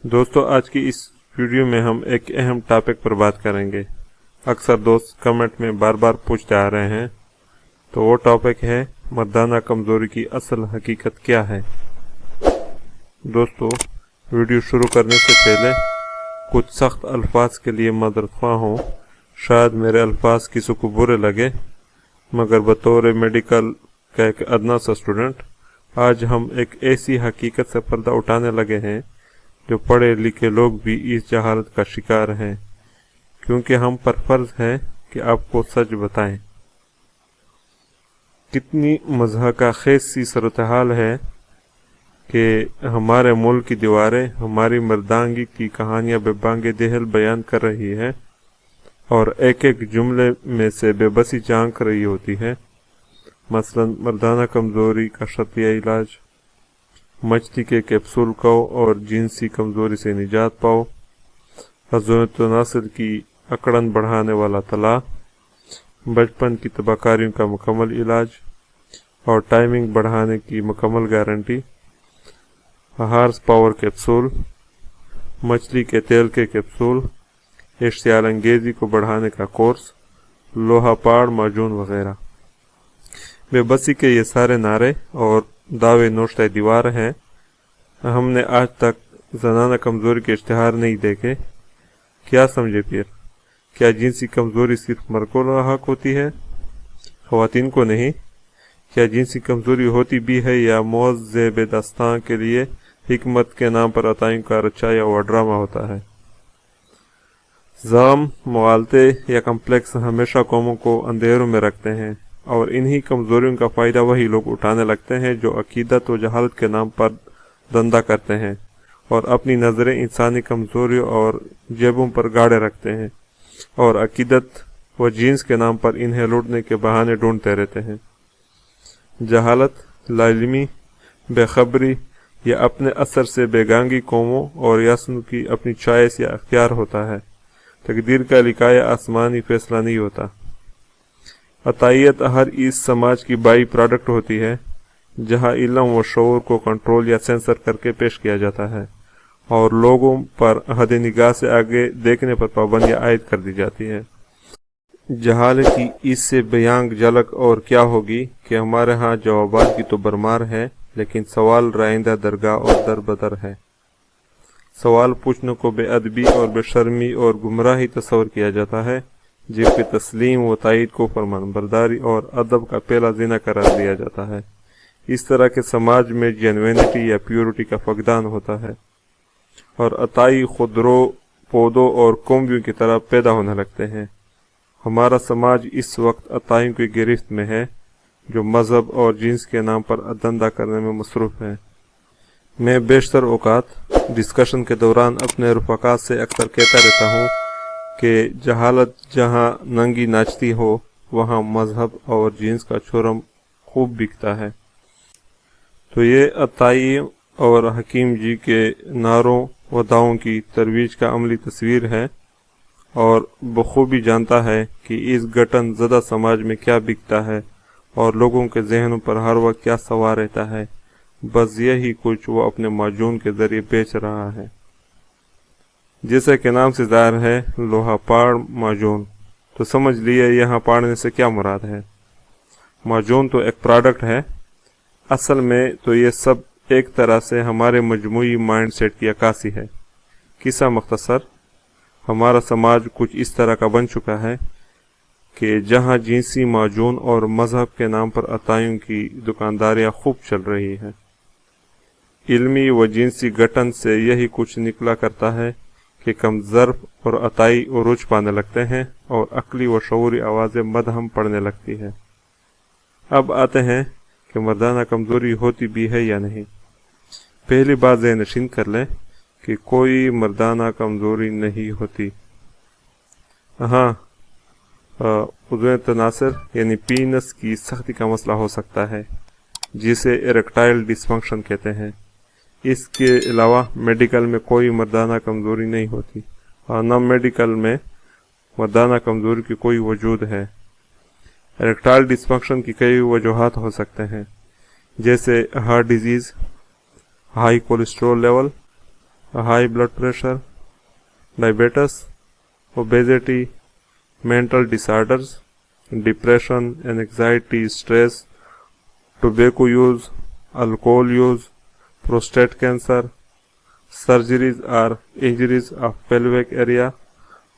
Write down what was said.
دوستو آج کی اس ویڈیو میں ہم ایک اہم ٹاپک پر بات کریں گے۔ اکثر دوست کمنٹ میں بار بار پوچھتے آ رہے ہیں، تو وہ ٹاپک ہے مردانہ کمزوری کی اصل حقیقت کیا ہے۔ دوستو ویڈیو شروع کرنے سے پہلے کچھ سخت الفاظ کے لیے معذرت خواہ ہوں، شاید میرے الفاظ کسی کو برے لگے، مگر بطور میڈیکل کا ایک ادنا سا اسٹوڈنٹ آج ہم ایک ایسی حقیقت سے پردہ اٹھانے لگے ہیں جو پڑھے لکھے لوگ بھی اس جہالت کا شکار ہیں، کیونکہ ہم پر فرض ہے کہ آپ کو سچ بتائیں۔ کتنی مضحکہ خیز سی صورتحال ہے کہ ہمارے ملک کی دیواریں ہماری مردانگی کی کہانیاں بے بانگ دہل بیان کر رہی ہے، اور ایک ایک جملے میں سے بے بسی جھانک رہی ہوتی ہے۔ مثلا مردانہ کمزوری کا شرطیہ علاج، مچھلی کے کیپسول کھاؤ اور جنسی کمزوری سے نجات پاؤ، حضور تناسل کی اکڑن بڑھانے والا طلا، بچپن کی تباہ کاریوں کا مکمل علاج اور ٹائمنگ بڑھانے کی مکمل گارنٹی، ہارس پاور کیپسول، مچھلی کے تیل کے کیپسول، اشتعال انگیزی کو بڑھانے کا کورس، لوہا پاڑ معجون وغیرہ۔ بے بسی کے یہ سارے نعرے اور دعوے نوشتہ دیوار ہیں۔ ہم نے آج تک زنانہ کمزوری کے اشتہار نہیں دیکھے۔ کیا سمجھے پیر؟ کیا جنسی کمزوری صرف مرد کو لاحق ہوتی ہے، خواتین کو نہیں؟ کیا جنسی کمزوری ہوتی بھی ہے یا موز زیب داستان کے لیے حکمت کے نام پر عطائیوں کا رچایا ہوا ڈرامہ ہوتا ہے؟ زغم، مغالطے یا کمپلیکس ہمیشہ قوموں کو اندھیروں میں رکھتے ہیں، اور انہی کمزوریوں کا فائدہ وہی لوگ اٹھانے لگتے ہیں جو عقیدت و جہالت کے نام پر دھندا کرتے ہیں اور اپنی نظریں انسانی کمزوریوں اور جیبوں پر گاڑے رکھتے ہیں، اور عقیدت و جینس کے نام پر انہیں لوٹنے کے بہانے ڈھونڈتے رہتے ہیں۔ جہالت، لاعلمی، بے خبری یا اپنے اثر سے بیگانگی قوموں اور ریاستوں کی اپنی چوائس یا اختیار ہوتا ہے۔ تقدیر کا لکھایا آسمانی فیصلہ نہیں ہوتا۔ عطائیت ہر اس سماج کی بائی پروڈکٹ ہوتی ہے جہاں علم و شعور کو کنٹرول یا سینسر کر کے پیش کیا جاتا ہے، اور لوگوں پر حد نگاہ سے آگے دیکھنے پر پابندیاں عائد کر دی جاتی ہے۔ جہالت کی اس سے بیانگ جھلک اور کیا ہوگی کہ ہمارے ہاں جوابات کی تو برمار ہے، لیکن سوال رائندہ درگاہ اور در بدر ہے۔ سوال پوچھنے کو بے ادبی اور بے شرمی اور گمراہی تصور کیا جاتا ہے، جبکہ تسلیم و تائید کو فرمان برداری اور ادب کا پہلا زینہ قرار دیا جاتا ہے۔ اس طرح کے سماج میں جینوینٹی یا پیورٹی کا فقدان ہوتا ہے، اور عطائی خودرو پودوں اور کومبیوں کی طرح پیدا ہونے لگتے ہیں۔ ہمارا سماج اس وقت عطائیوں کی گرفت میں ہے جو مذہب اور جنس کے نام پر دھندا کرنے میں مصروف ہے۔ میں بیشتر اوقات ڈسکشن کے دوران اپنے رفقا سے اکثر کہتا رہتا ہوں کہ جہالت جہاں ننگی ناچتی ہو وہاں مذہب اور جنس کا چورم خوب بکتا ہے۔ تو یہ عطائی اور حکیم جی کے نعروں و دعووں کی ترویج کا عملی تصویر ہے، اور بخوبی جانتا ہے کہ اس گھٹن زدہ سماج میں کیا بکتا ہے اور لوگوں کے ذہنوں پر ہر وقت کیا سوار رہتا ہے۔ بس یہی کچھ وہ اپنے معجون کے ذریعے بیچ رہا ہے، جیسے کہ نام سے ظاہر ہے لوہا پاڑ معجون۔ تو سمجھ لیے یہاں پاڑنے سے کیا مراد ہے۔ معجون تو ایک پروڈکٹ ہے، اصل میں تو یہ سب ایک طرح سے ہمارے مجموعی مائنڈ سیٹ کی عکاسی ہے۔ قصہ مختصر، ہمارا سماج کچھ اس طرح کا بن چکا ہے کہ جہاں جنسی معجون اور مذہب کے نام پر عطائیوں کی دکانداریاں خوب چل رہی ہیں، علمی و جنسی گھٹن سے یہی کچھ نکلا کرتا ہے کہ کم ظرف اور عطائی عروج پانے لگتے ہیں اور عقلی و شعوری آوازیں مدہم پڑنے لگتی ہے۔ اب آتے ہیں کہ مردانہ کمزوری ہوتی بھی ہے یا نہیں۔ پہلی بات ذہن نشین کر لیں کہ کوئی مردانہ کمزوری نہیں ہوتی۔ ہاں، عضو تناسل یعنی پینس کی سختی کا مسئلہ ہو سکتا ہے، جسے ایریکٹائل ڈس فنکشن کہتے ہیں۔ اس کے علاوہ میڈیکل میں کوئی مردانہ کمزوری نہیں ہوتی، اور نہ میڈیکل میں مردانہ کمزوری کی کوئی وجود ہے۔ ایریکٹائل ڈس فنکشن کی کئی وجوہات ہو سکتے ہیں، جیسے heart disease, high cholesterol level, high blood pressure, diabetes, obesity, mental disorders, depression and anxiety, stress, tobacco use, alcohol use, prostate cancer, surgeries or injuries of pelvic area,